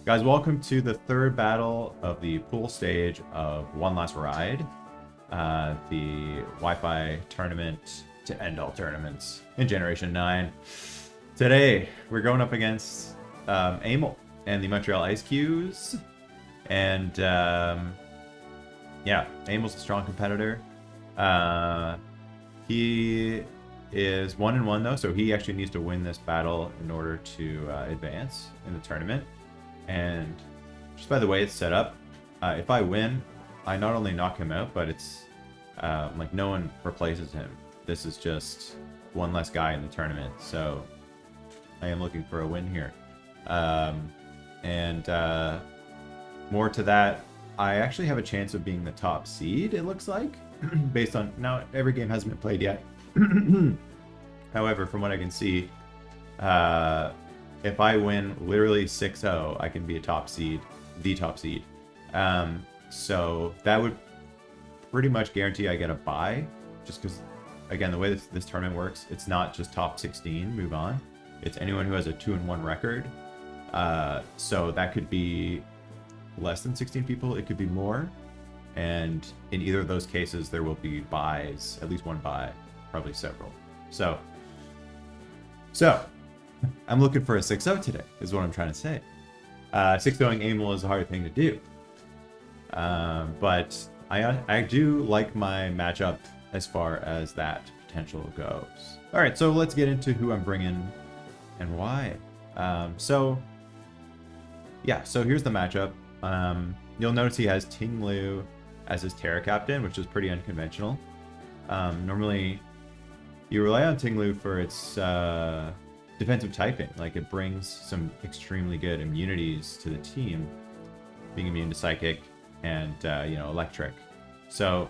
Guys, welcome to the third battle of the pool stage of One Last Ride, the Wi-Fi tournament to end all tournaments in Generation 9. Today, we're going up against Aimel and the Montreal Ice Qs. And, yeah, Aimel's a strong competitor. He is 1-1 though, so he actually needs to win this battle in order to advance in the tournament. And just by the way it's set up, if I win, I not only knock him out, but it's like no one replaces him. This is just one less guy in the tournament, so I am looking for a win here. More to that, I actually have a chance of being the top seed, it looks like, based on, now every game hasn't been played yet. However, from what I can see, if I win literally 6-0, I can be a top seed, the top seed. So that would pretty much guarantee I get a bye, just because, again, the way this tournament works, it's not just top 16, move on. It's anyone who has a 2-1 record. So that could be less than 16 people, it could be more. And in either of those cases, there will be buys, at least one buy, probably several. So I'm looking for a 6-0 today, is what I'm trying to say. 6-0ing Aimel is a hard thing to do. But I do like my matchup as far as that potential goes. All right, so let's get into who I'm bringing and why. So here's the matchup. You'll notice he has Ting-Lu as his Terra captain, which is pretty unconventional. Normally, you rely on Ting-Lu for its defensive typing. Like, it brings some extremely good immunities to the team, being immune to Psychic and Electric. So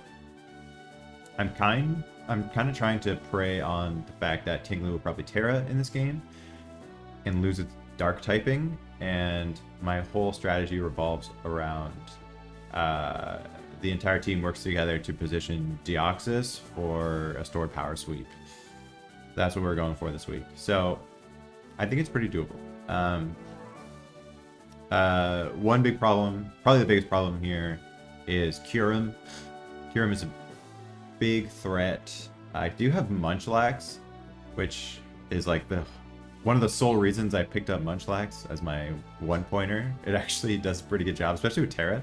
I'm kind of trying to prey on the fact that Ting-Lu will probably Terra in this game and lose its Dark typing, and my whole strategy revolves around the entire team works together to position Deoxys for a stored power sweep. That's what we're going for this week. So I think it's pretty doable. One big problem, probably the biggest problem here, is Curum. Curum is a big threat. I do have Munchlax, which is like one of the sole reasons I picked up Munchlax as my one-pointer. It actually does a pretty good job, especially with Terra,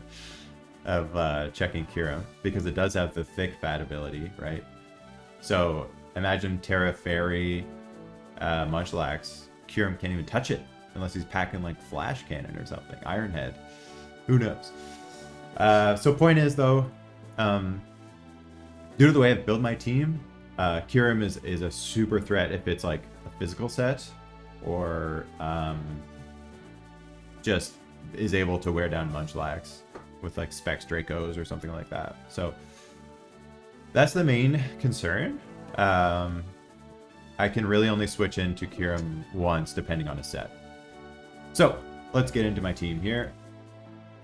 of checking Curum, because it does have the thick fat ability, right? So imagine Terra, Fairy, Munchlax. Curum can't even touch it unless he's packing like Flash Cannon or something. Iron Head. Who knows? So point is though, due to the way I've built my team, Curum is a super threat if it's like a physical set, or just is able to wear down Munchlax with like Specs Dracos or something like that. So that's the main concern. I can really only switch into Curum once depending on a set. So let's get into my team here.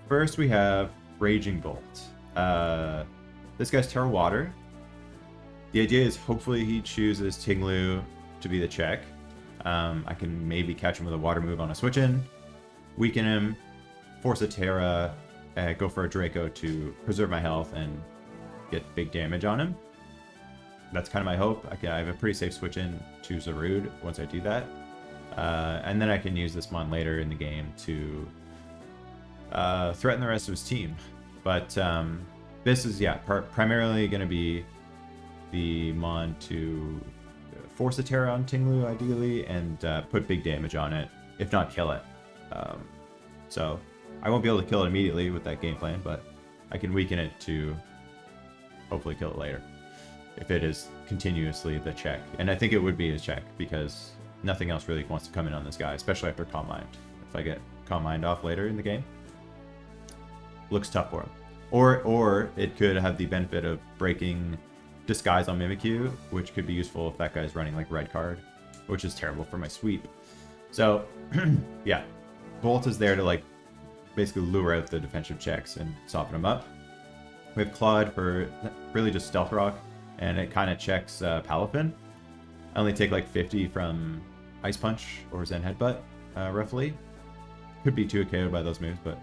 First we have Raging Bolt. This guy's Terra Water. The idea is hopefully he chooses Ting-Lu to be the check. I can maybe catch him with a water move on a switch in, weaken him, force a Terra, go for a Draco to preserve my health and get big damage on him. That's kind of my hope. I have a pretty safe switch in to Zarude once I do that. And then I can use this Mon later in the game to threaten the rest of his team. But this is, primarily going to be the Mon to force a Terra on Ting-Lu, ideally, and put big damage on it, if not kill it. So I won't be able to kill it immediately with that game plan, but I can weaken it to hopefully kill it later, if it is continuously the check. And I think it would be his check, because nothing else really wants to come in on this guy, especially after Calm Mind. If I get Calm Mind off later in the game, looks tough for him. Or it could have the benefit of breaking Disguise on Mimikyu, which could be useful if that guy's running like red card, which is terrible for my sweep. So yeah, Bolt is there to like basically lure out the defensive checks and soften them up. We have Claude for really just Stealth Rock, and it kind of checks Palafin. I only take like 50 from Ice Punch or Zen Headbutt, roughly. could be 2 KO'd by those moves, but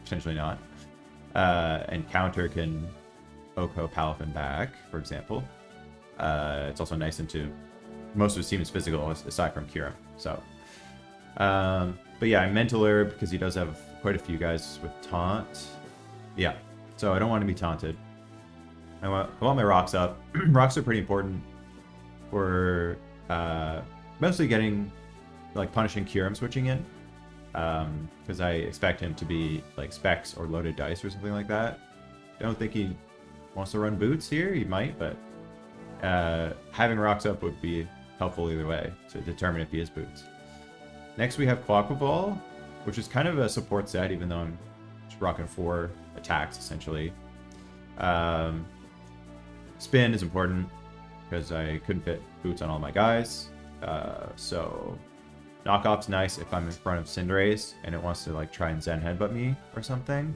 potentially not. And counter can Oko Palafin back, for example. It's also nice into most of his team is physical aside from Kira. So, but yeah, I mental herb because he does have quite a few guys with taunt. Yeah, so I don't want to be taunted. I want my rocks up. Rocks are pretty important for mostly getting, like, punishing Kyurem switching in. Because I expect him to be like specs or loaded dice or something like that. I don't think he wants to run boots here. He might, but having rocks up would be helpful either way to determine if he is boots. Next we have Quaquaval, which is kind of a support set, even though I'm just rocking 4 attacks essentially. Spin is important because I couldn't fit boots on all my guys. So knockoff's nice if I'm in front of Cinderace and it wants to like try and Zen Headbutt me or something.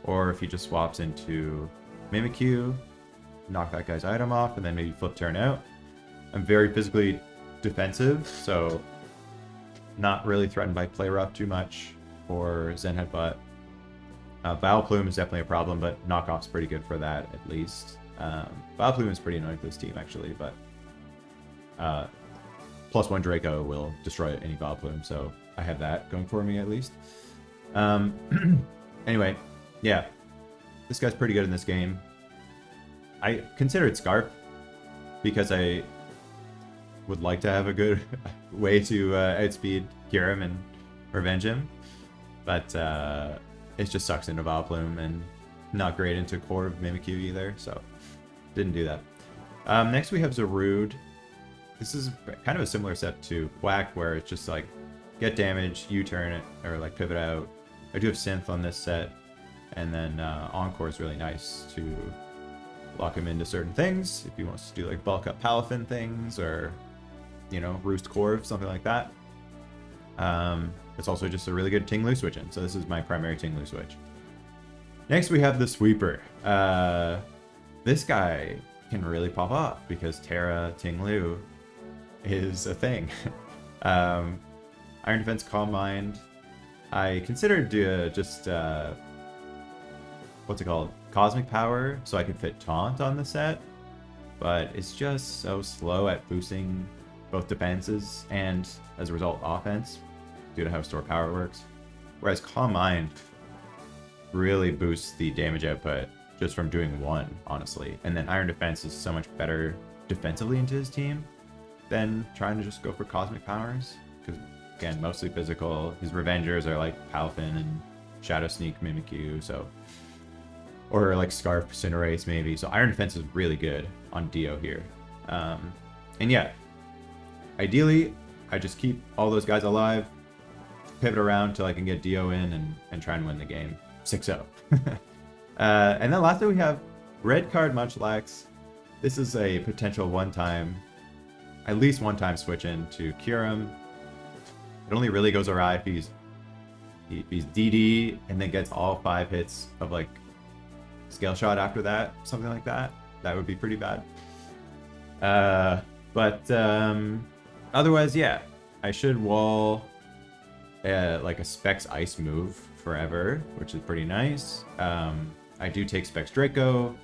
Or if he just swaps into Mimikyu, knock that guy's item off, and then maybe flip turn out. I'm very physically defensive, so not really threatened by Play Rough too much or Zen Headbutt. Vileplume is definitely a problem, but knockoff's pretty good for that at least. Vileplume is pretty annoying for this team actually, but +1 Draco will destroy any Vileplume, so I have that going for me at least. Anyway, yeah, this guy's pretty good in this game. I considered Scarf because I would like to have a good way to outspeed Kyurem and revenge him, but it just sucks into Vileplume and not great into core of Mimikyu either, so didn't do that. Next we have Zarude. This is kind of a similar set to Quack, where it's just like get damage, U-turn it, or like pivot out. I do have Synth on this set, and then Encore is really nice to lock him into certain things if he wants to do like bulk up Palafin things, or you know, Roost Corv, something like that. It's also just a really good Ting-Lu switch in, so this is my primary Ting-Lu switch. Next we have the Sweeper. This guy can really pop off because Terra Ting-Lu is a thing. Iron Defense, Calm Mind. I considered just what's it called? Cosmic Power, so I could fit Taunt on the set, but it's just so slow at boosting both defenses and, as a result, offense, due to how Store Power works. Whereas Calm Mind really boosts the damage output just from doing one, honestly. And then Iron Defense is so much better defensively into his team than trying to just go for Cosmic Powers, because, again, mostly physical. His Revengers are like Palafin and Shadow Sneak Mimikyu, so... or like Scarf Cinderace maybe. So Iron Defense is really good on Dio here. And yeah, ideally, I just keep all those guys alive, pivot around till I can get Dio in and try and win the game. 6-0. And then lastly we have Red Card Munchlax. This is a potential one-time, at least one-time switch in to Kyurem. It only really goes awry if he's DD and then gets all 5 hits of like Scale Shot after that, something like that. That would be pretty bad. But otherwise, yeah, I should wall like a Specs Ice move forever, which is pretty nice. I do take Specs Draco.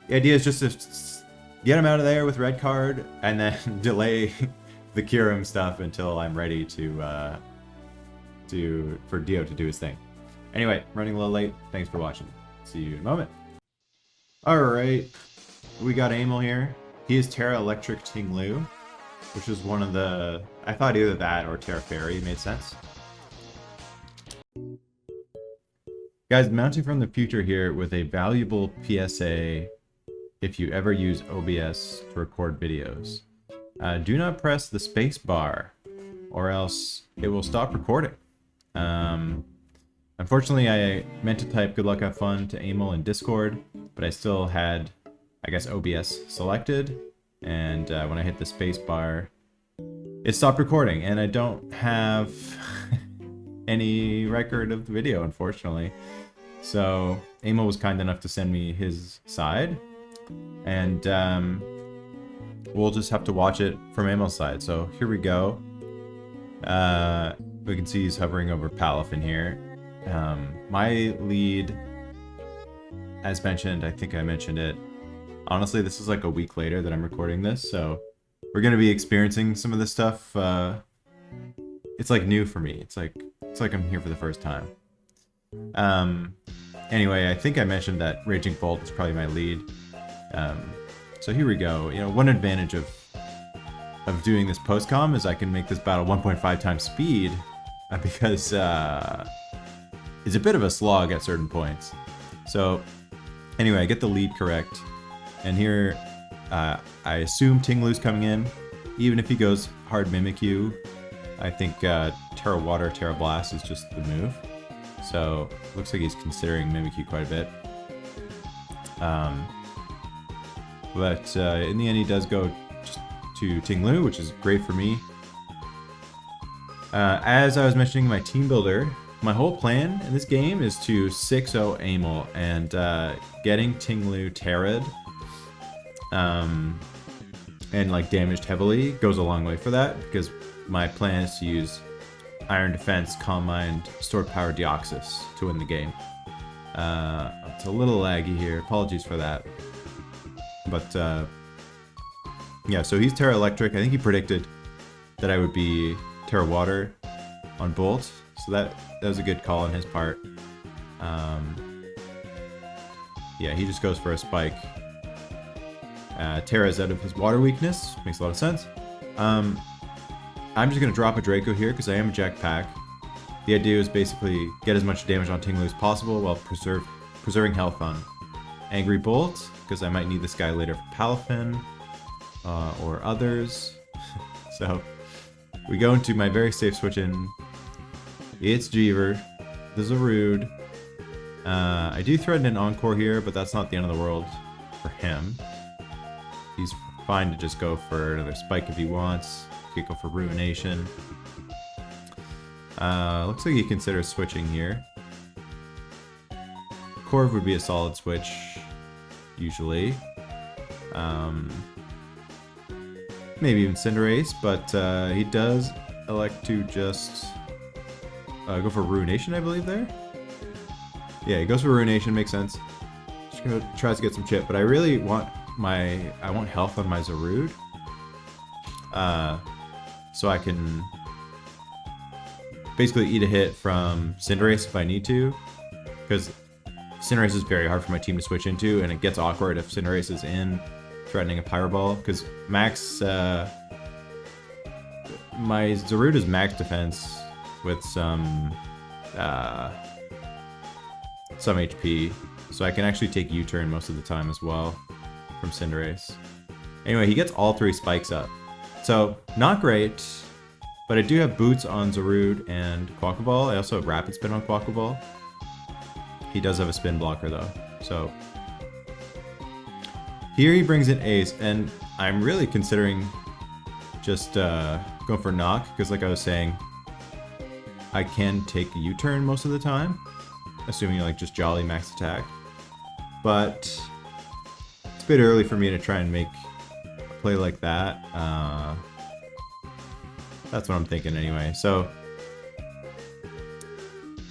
The idea is just to get him out of there with Red Card and then delay the Kyurem stuff until I'm ready for Dio to do his thing. Anyway, running a little late. Thanks for watching. See you in a moment. Alright, we got Aimel here. He is Terra Electric Ting-Lu, which is one of the... I thought either that or Terra Fairy made sense. Guys, mounting from the future here with a valuable PSA if you ever use OBS to record videos. Do not press the space bar or else it will stop recording. Unfortunately, I meant to type good luck have fun to Aimel in Discord, but I still had, I guess, OBS selected, and when I hit the space bar, it stopped recording, and I don't have any record of the video, unfortunately. So Aimel was kind enough to send me his side, and we'll just have to watch it from Aimel's side. So here we go. We can see he's hovering over Palafin here. My lead, as mentioned, I think I mentioned it. Honestly, this is like a week later that I'm recording this, so we're gonna be experiencing some of this stuff. It's like new for me. It's like I'm here for the first time. Anyway, I think I mentioned that Raging Bolt is probably my lead. So here we go. You know, one advantage of doing this post-com is I can make this battle 1.5 times speed, because it's a bit of a slog at certain points. So anyway, I get the lead correct, and here I assume Tinglu's coming in. Even if he goes hard Mimikyu, I think Terra Water, Terra Blast is just the move. So looks like he's considering Mimikyu quite a bit. But in the end, he does go to Tinglu, which is great for me. As I was mentioning in my team builder, my whole plan in this game is to 6-0 Aimel, and getting Tinglu Terra'd and like damaged heavily goes a long way for that, because my plan is to use Iron Defense, Calm Mind, Stored Power, Deoxys to win the game. It's a little laggy here, apologies for that. But yeah, so he's Terra Electric. I think he predicted that I would be Terra Water on Bolt, so that was a good call on his part. Yeah, he just goes for a spike. Terra's out of his water weakness, makes a lot of sense. I'm just gonna drop a Draco here because I am a Jack Pack. The idea is basically get as much damage on Tinglu as possible while preserving health on Angry Bolt, because I might need this guy later for Palafin or others. So we go into my very safe switch in. It's Jeever, the Zarude. I do threaten an Encore here, but that's not the end of the world for him. He's fine to just go for another spike if he wants. He could go for Ruination. Looks like he considers switching here. Corv would be a solid switch, usually. Maybe even Cinderace, but he does elect to just go for Ruination, I believe, there. Yeah, he goes for Ruination, makes sense. Just tries to get some chip, but I really want health on my Zarude. So I can basically eat a hit from Cinderace if I need to, because Cinderace is very hard for my team to switch into, and it gets awkward if Cinderace is in threatening a Pyro Ball, because max my Zarude is max defense with some HP, so I can actually take U-turn most of the time as well from Cinderace. Anyway, he gets all 3 spikes up, so not great, but I do have Boots on Zarude and Quackaball. I also have Rapid Spin on Quackaball. He does have a spin blocker though, so here he brings in Ace, and I'm really considering just going for Knock, because like I was saying, I can take a U-turn most of the time, assuming like just Jolly max attack. But it's a bit early for me to try and make a play like that. That's what I'm thinking anyway. So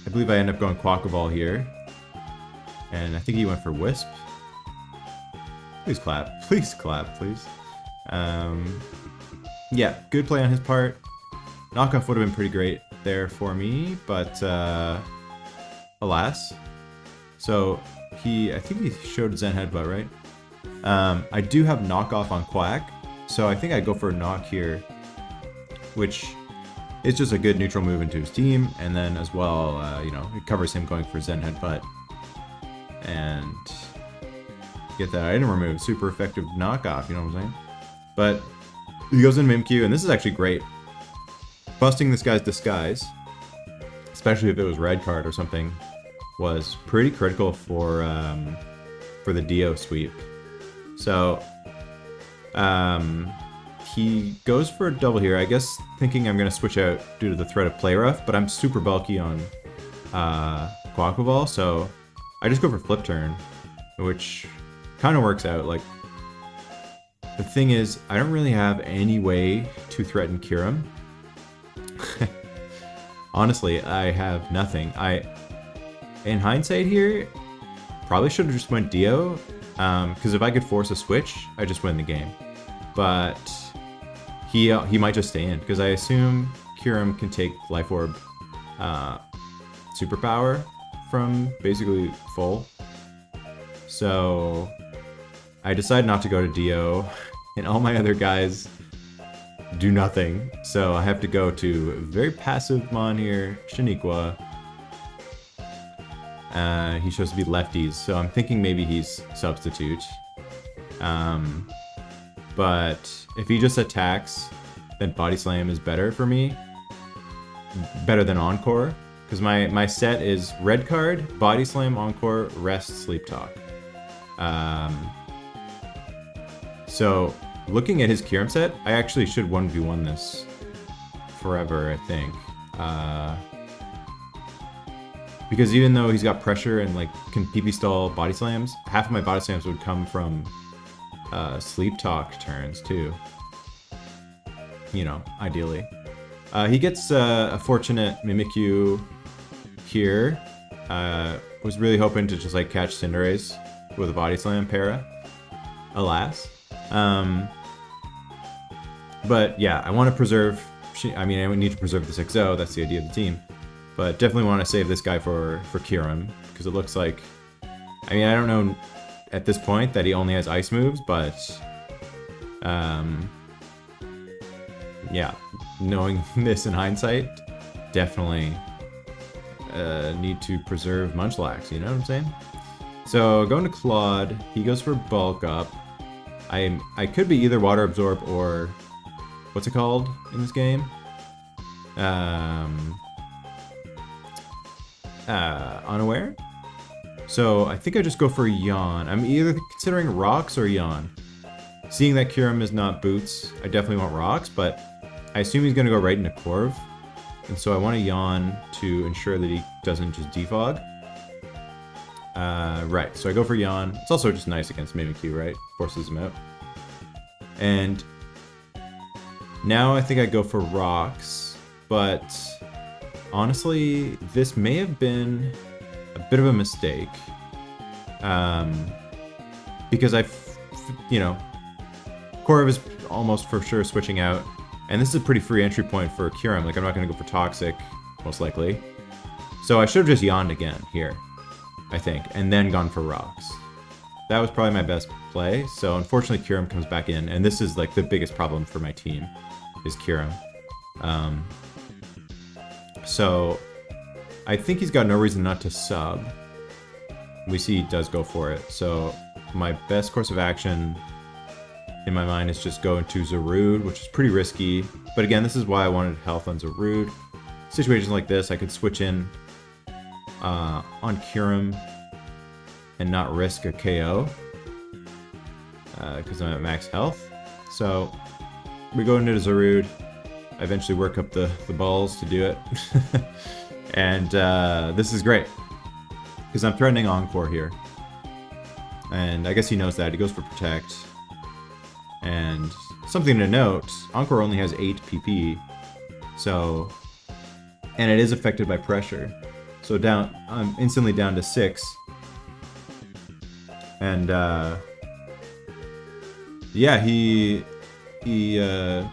I believe I end up going Quackaball here, and I think he went for Wisp. Please clap. Please clap, please. Yeah, good play on his part. Knockoff would have been pretty great there for me, but alas. So I think he showed Zen Headbutt, right? I do have knockoff on Quack, so I think I go for a knock here, which is just a good neutral move into his team, and then as well, you know, it covers him going for Zen Headbutt. And get that item removed, super effective knockoff, you know what I'm saying? But he goes in Mimikyu, and this is actually great. Busting this guy's disguise, especially if it was red card or something, was pretty critical for the Dio sweep. So he goes for a double here, I guess thinking I'm going to switch out due to the threat of Play Rough, but I'm super bulky on Quackaball, so I just go for Flip Turn, which kind of works out. Like, the thing is, I don't really have any way to threaten Kyurem. honestly, I have nothing. In hindsight here, probably should have just went Dio, because if I could force a switch, I just win the game. But he might just stay in, because I assume Kyurem can take Life Orb superpower from basically full. So I decide not to go to Dio, and all my other guys do nothing. So I have to go to very passive Mon here, Shaniqua. He shows to be lefties, so I'm thinking maybe he's substitute. But if he just attacks, then Body Slam is better for me. Better than Encore. Because my set is red card, Body Slam, Encore, Rest, Sleep Talk. So, looking at his Kyurem set, I actually should 1v1 this forever, I think. Because even though he's got pressure and like can PP stall Body Slams, half of my Body Slams would come from Sleep Talk turns too. You know, ideally. He gets a fortunate Mimikyu here. Was really hoping to just like catch Cinderace with a Body Slam para. Alas. But yeah, I want to preserve... I need to preserve the 6-0, that's the idea of the team. But definitely want to save this guy for Kyurem, because it looks like... I mean, I don't know at this point that he only has ice moves, but... yeah, knowing this in hindsight, definitely need to preserve Munchlax, you know what I'm saying? So, going to Claude, he goes for Bulk Up. I could be either Water Absorb or... What's it called in this game? Unaware? So, I think I just go for Yawn. I'm either considering Rocks or Yawn. Seeing that Kyurem is not Boots, I definitely want Rocks, but I assume he's going to go right into Corv. And so I want to Yawn to ensure that he doesn't just defog. Right, so I go for Yawn. It's also just nice against Mimikyu, right? Forces him out. And now I think I go for Rocks, but honestly, this may have been a bit of a mistake. Because Corv is almost for sure switching out. And this is a pretty free entry point for Kyurem. Like, I'm not going to go for Toxic, most likely. So I should have just yawned again here, I think, and then gone for Rocks. That was probably my best play. So unfortunately, Kyurem comes back in, and this is like the biggest problem for my team, is Kyurem. So I think he's got no reason not to sub. We see he does go for it. So my best course of action in my mind is just go into Zarude, which is pretty risky. But again, this is why I wanted health on Zarude. Situations like this, I could switch in on Kyurem and not risk a KO because I'm at max health. So we go into Zarude. I eventually work up the balls to do it. And this is great because I'm threatening Encore here. And I guess he knows that. He goes for Protect. And something to note, Encore only has 8 PP, so, and it is affected by pressure. So I'm instantly down to 6. And yeah, he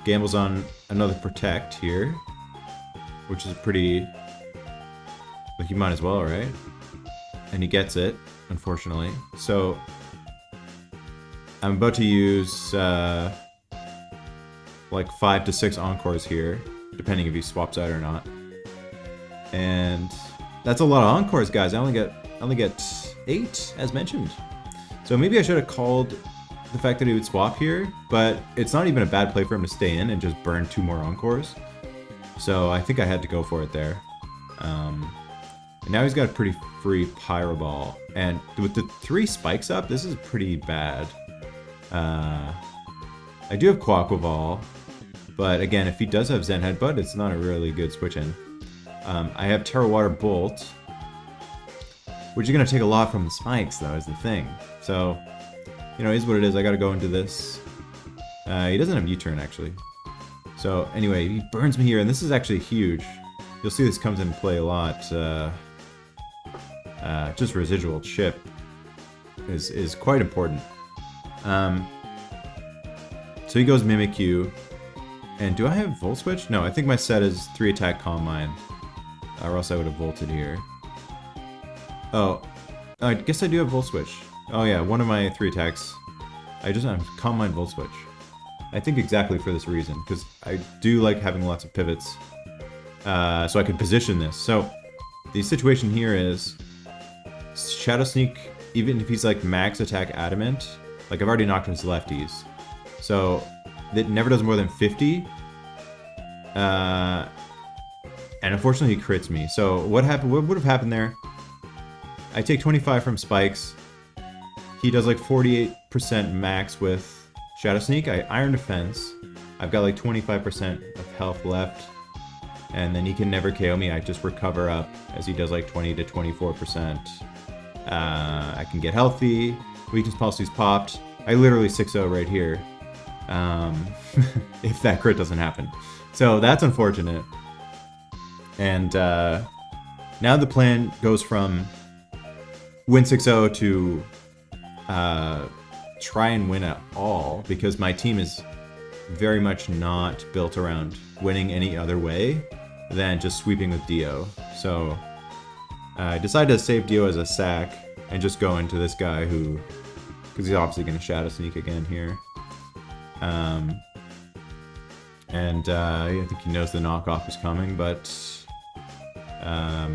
gambles on another Protect here, which is pretty, like, you might as well, right? And he gets it, unfortunately. So I'm about to use like 5 to 6 Encores here, depending if he swaps out or not. And that's a lot of Encores, guys. I only get 8, as mentioned. So maybe I should have called the fact that he would swap here, but it's not even a bad play for him to stay in and just burn 2 more Encores. So I think I had to go for it there. And now he's got a pretty free Pyro Ball. And with the 3 spikes up, this is pretty bad. I do have Quaquaval, but again, if he does have Zen Headbutt, it's not a really good switch in. I have Terra Water Bolt, which is going to take a lot from the spikes, though, is the thing. So, you know, it is what it is. I got to go into this. He doesn't have U-turn, actually. So, anyway, he burns me here, and this is actually huge. You'll see this comes into play a lot. Just residual chip is quite important. So he goes Mimikyu. And do I have Volt Switch? No, I think my set is 3 attack Calm Mind. Or else I would have volted here. Oh, I guess I do have Volt Switch. Oh yeah, one of my 3 attacks. I just have Calm Mind Volt Switch. I think exactly for this reason, because I do like having lots of pivots. So I can position this. So the situation here is Shadow Sneak, even if he's like max attack adamant, like I've already knocked his lefties. So it never does more than 50. And unfortunately he crits me. So what would have happened there? I take 25 from spikes. He does like 48% max with Shadow Sneak. I Iron Defense. I've got like 25% of health left. And then he can never KO me. I just recover up as he does like 20 to 24%. I can get healthy. Weakness Policy's popped. I literally 6-0 right here. If that crit doesn't happen. So that's unfortunate. And now the plan goes from win 6-0 to try and win at all, because my team is very much not built around winning any other way than just sweeping with Dio. So I decided to save Dio as a sack and just go into this guy who, because he's obviously going to Shadow Sneak again here. I think he knows the knockoff is coming, but I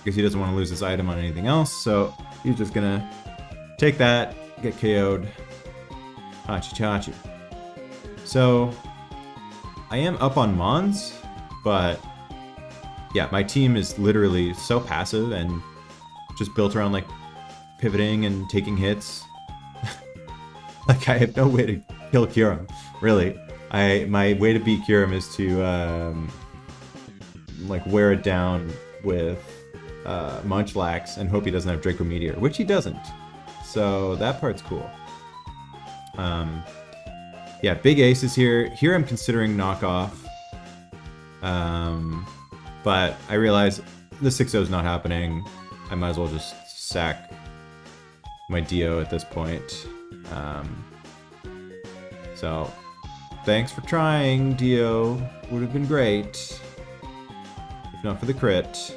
guess he doesn't want to lose this item on anything else, so he's just gonna take that, get KO'd. Hachi-chachi. So I am up on Mons, but yeah, my team is literally so passive and just built around like pivoting and taking hits. Like I have no way to kill Kyurem, really. My way to beat Kyurem is to like wear it down with Munchlax and hope he doesn't have Draco Meteor, which he doesn't. So that part's cool. Yeah, big aces here. Here I'm considering knockoff. But I realize the 6-0 is not happening. I might as well just sack my Dio at this point. So thanks for trying, Dio. Would have been great. If not for the crit.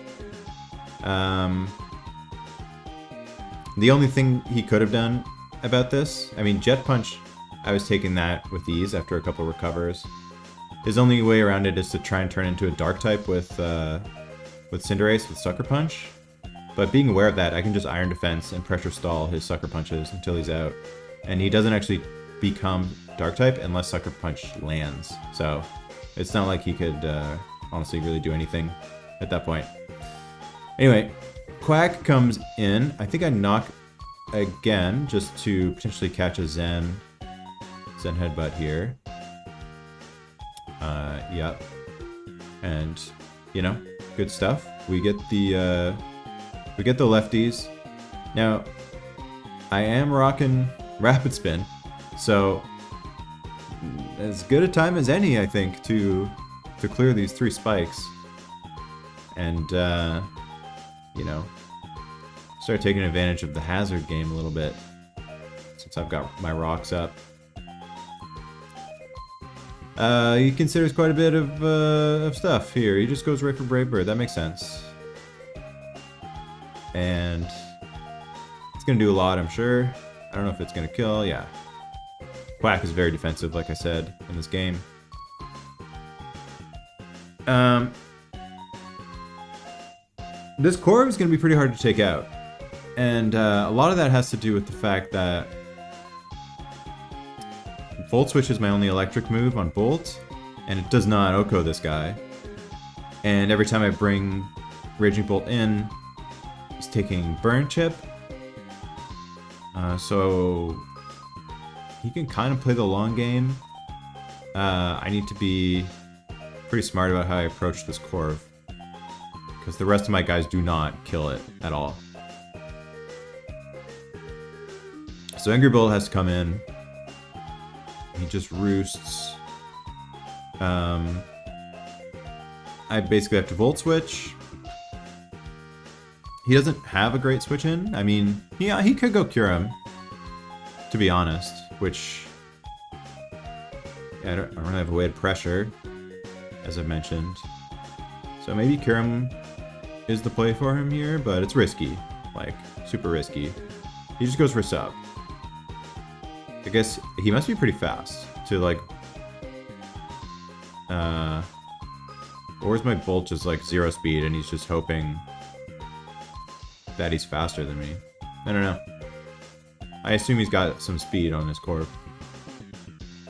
The only thing he could have done about this, I mean, Jet Punch, I was taking that with ease after a couple recovers. His only way around it is to try and turn into a Dark type with Cinderace with Sucker Punch. But being aware of that, I can just Iron Defense and pressure stall his Sucker Punches until he's out. And he doesn't actually become Dark type unless Sucker Punch lands. So it's not like he could honestly really do anything at that point. Anyway, Quack comes in. I think I knock again just to potentially catch a Zen Headbutt here. Yep. And, you know, good stuff. We get the lefties. Now, I am rocking Rapid Spin, so as good a time as any, I think, to clear these 3 spikes. And, you know, start taking advantage of the hazard game a little bit, since I've got my rocks up. He considers quite a bit of stuff here. He just goes right for Brave Bird. That makes sense. And it's going to do a lot, I'm sure. I don't know if it's going to kill. Yeah. Quack is very defensive, like I said, in this game. This Corv is going to be pretty hard to take out. And a lot of that has to do with the fact that Volt Switch is my only electric move on Bolt, and it does not OHKO this guy. And every time I bring Raging Bolt in, he's taking Burn Chip. So he can kind of play the long game. I need to be pretty smart about how I approach this Corv, because the rest of my guys do not kill it at all. So Angry Bolt has to come in. He just roosts. I basically have to Volt Switch. He doesn't have a great switch in. I mean, yeah, he could go Cure him, to be honest, which... Yeah, I don't really have a way to pressure, as I mentioned. So maybe Cure him is the play for him here, but it's risky. Like, super risky. He just goes for sub. I guess he must be pretty fast to, like... Or is my Bolt just, like, 0 speed and he's just hoping that he's faster than me? I don't know. I assume he's got some speed on his Corp.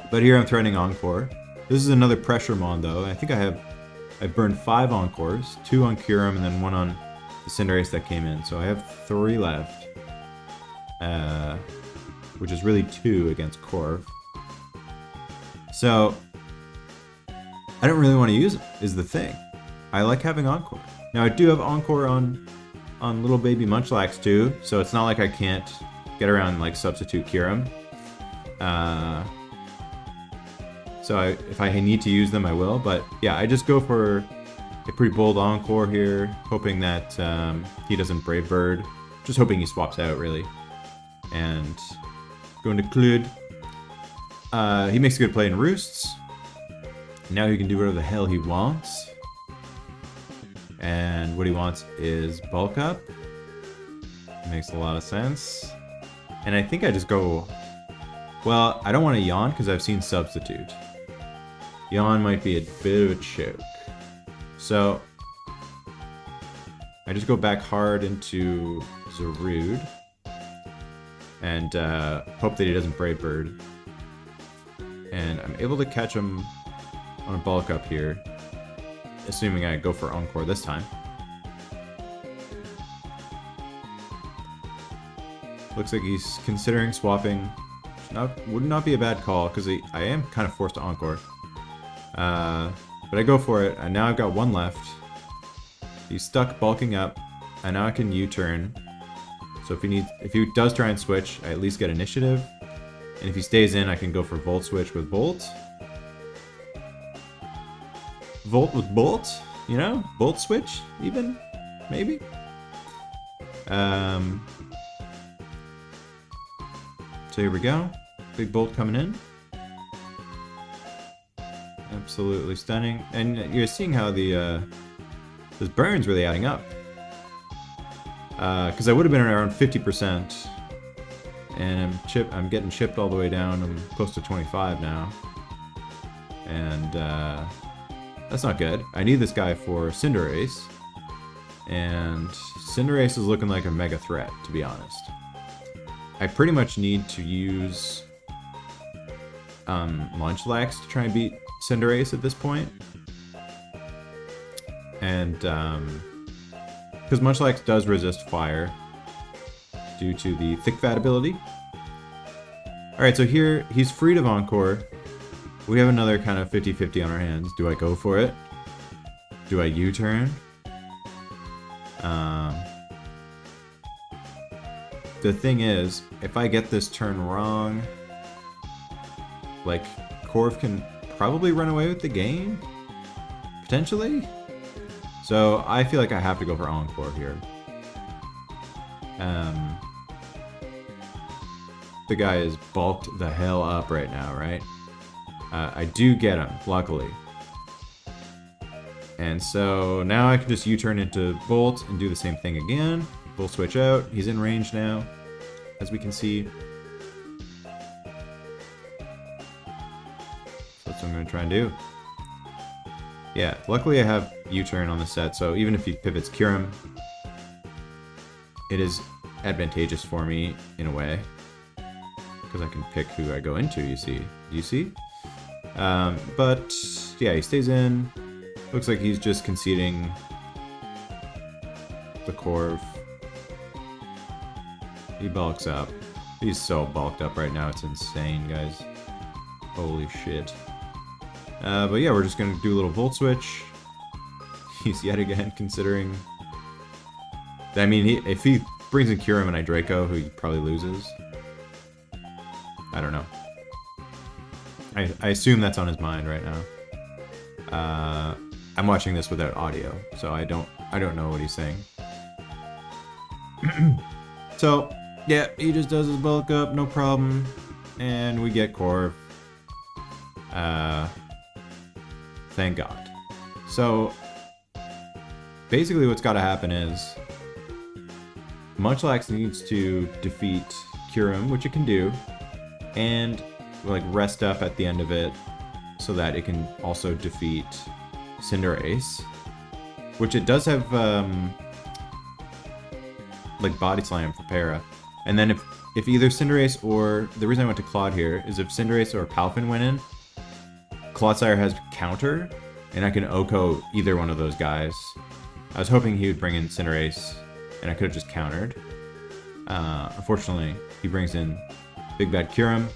But here I'm threatening Encore. This is another pressure mon though. I think I've burned 5 Encores, 2 on Kyurem and then 1 on the Cinderace that came in. So I have 3 left. Which is really 2 against Corv. So I don't really want to use it, is the thing. I like having Encore. Now I do have Encore on little baby Munchlax too, so it's not like I can't get around like substitute Kyurem. So if I need to use them, I will. But yeah, I just go for a pretty bold Encore here, hoping that he doesn't Brave Bird. Just hoping he swaps out, really. And going to Clued. He makes a good play in Roosts. Now he can do whatever the hell he wants. And what he wants is Bulk Up. Makes a lot of sense. And I think I just go... Well, I don't want to Yawn because I've seen Substitute. Yawn might be a bit of a choke. So I just go back hard into Zarude. And hope that he doesn't Brave Bird. And I'm able to catch him on a Bulk Up here. Assuming I go for Encore this time. Looks like he's considering swapping. Would not be a bad call, because I am kind of forced to Encore. But I go for it, and now I've got 1 left. He's stuck bulking up, and now I can U-turn. So if he does try and switch, I at least get initiative. And if he stays in, I can go for Volt Switch with Bolt. Volt with Bolt, you know? Bolt Switch, even? Maybe? So here we go. Big Bolt coming in. Absolutely stunning. And you're seeing how this burn's really adding up. Because I would have been around 50%. And I'm getting chipped all the way down. I'm close to 25 now. And that's not good. I need this guy for Cinderace. And Cinderace is looking like a mega threat, to be honest. I pretty much need to use Munchlax to try and beat Cinderace at this point. And because Munchlax does resist fire due to the Thick Fat ability. Alright, so here he's freed of Encore. We have another kind of 50-50 on our hands. Do I go for it? Do I U-turn? The thing is, if I get this turn wrong, like, Corv can probably run away with the game? Potentially? So, I feel like I have to go for Encore here. The guy is bulked the hell up right now, right? I do get him, luckily. And so, now I can just U-turn into Bolt and do the same thing again. We'll switch out. He's in range now, as we can see. So that's what I'm going to try and do. Yeah, luckily I have U-turn on the set, so even if he pivots Kyurem, it is advantageous for me in a way. Because I can pick who I go into, you see. Do you see? But, yeah, he stays in. Looks like he's just conceding the Corv. He bulks up. He's so bulked up right now, it's insane, guys. Holy shit. But yeah, we're just gonna do a little Volt Switch. He's yet again considering... I mean, if he brings in Kyurem and I Draco, who he probably loses. I don't know. I assume that's on his mind right now. I'm watching this without audio, so I don't know what he's saying. So, yeah, he just does his bulk up, no problem. And we get Corv. Thank God. So, basically what's got to happen is Munchlax needs to defeat Kyurem, which it can do, and like rest up at the end of it so that it can also defeat Cinderace, which it does have like Body Slam for Para. And then if either Cinderace or, the reason I went to Claude here is if Cinderace or Palfin went in, Clodsire has counter, and I can OHKO either one of those guys. I was hoping he would bring in Cinderace, and I could have just countered. Unfortunately, he brings in Big Bad Kyurem,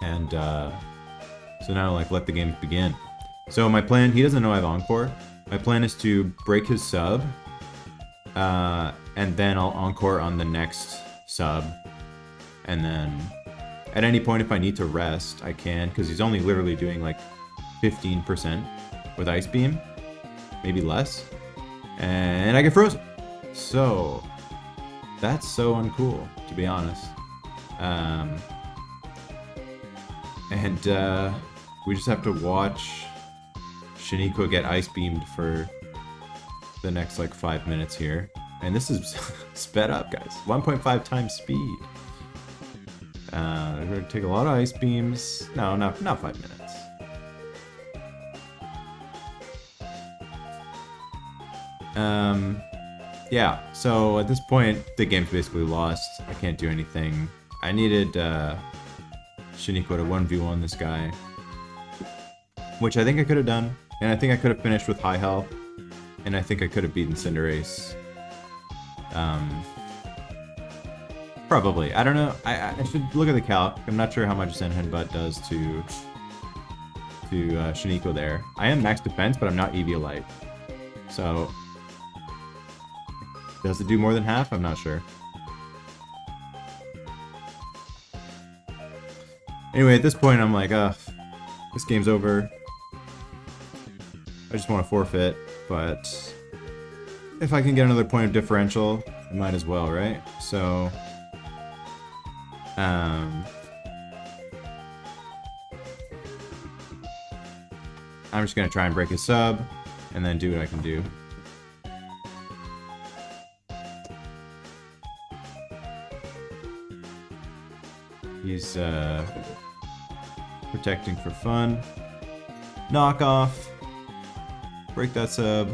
and so now like let the game begin. So my plan, he doesn't know I have Encore. My plan is to break his sub, and then I'll Encore on the next sub, and then at any point if I need to rest, I can, because he's only literally doing like 15% with Ice Beam, maybe less, and I get frozen. So that's so uncool, to be honest. And we just have to watch Shaniqua get Ice Beamed for the next like 5 minutes here. And this is sped up, guys. 1.5 times speed. We're gonna take a lot of Ice Beams. No, not 5 minutes. Yeah, so at this point, the game's basically lost. I can't do anything. I needed Shaniqua to 1v1 this guy, which I think I could have done, and I think I could have finished with high health, and I think I could have beaten Cinderace. Probably. I don't know. I should look at the calc. I'm not sure how much Zen Headbutt does to Shaniqua there. I am max defense, but I'm not Eviolite. So, does it do more than half? I'm not sure. Anyway, at this point, I'm like, this game's over. I just want to forfeit, but if I can get another point of differential, I might as well, right? So, I'm just gonna try and break his sub, and then do what I can do. He's protecting for fun. Knock off. Break that sub.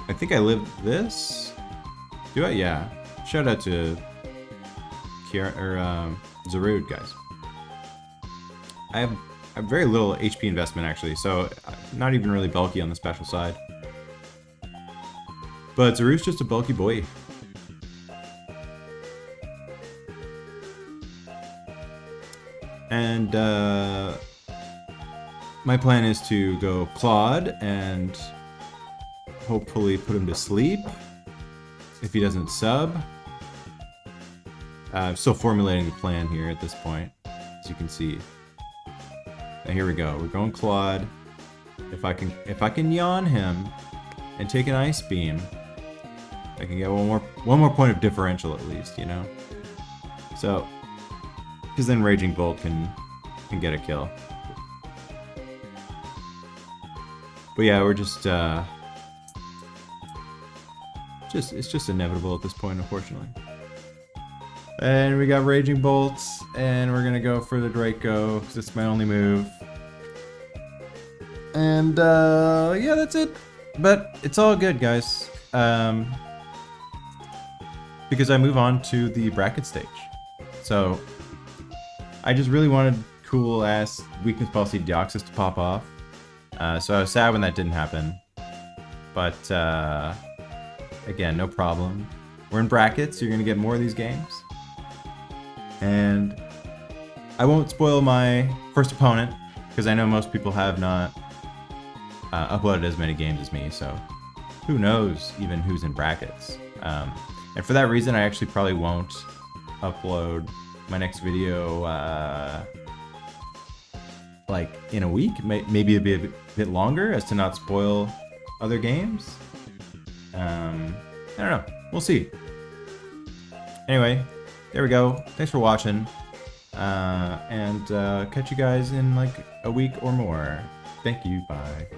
I think I live this. Do I? Yeah. Shout out to Kiara or Zarude, guys. I have very little HP investment actually, so I'm not even really bulky on the special side. But Zarude's just a bulky boy. And my plan is to go Claude and hopefully put him to sleep if he doesn't sub. I'm still formulating the plan here at this point, as you can see. Now here we go. We're going Claude. If I can yawn him and take an Ice Beam, I can get one more point of differential at least, you know. So, because then Raging Bolt can get a kill. But yeah, we're just it's just inevitable at this point, unfortunately. And we got Raging Bolts, and we're gonna go for the Draco because it's my only move. And yeah, that's it. But it's all good, guys. Because I move on to the bracket stage. So I just really wanted cool ass Weakness Policy Deoxys to pop off. So I was sad when that didn't happen. But again, no problem. We're in brackets, so you're gonna get more of these games. And I won't spoil my first opponent, because I know most people have not uploaded as many games as me, so who knows even who's in brackets. And for that reason, I actually probably won't upload my next video like in a week, maybe a bit longer, as to not spoil other games. I don't know. We'll see. Anyway, there we go. Thanks for watching. And catch you guys in like a week or more. Thank you. Bye.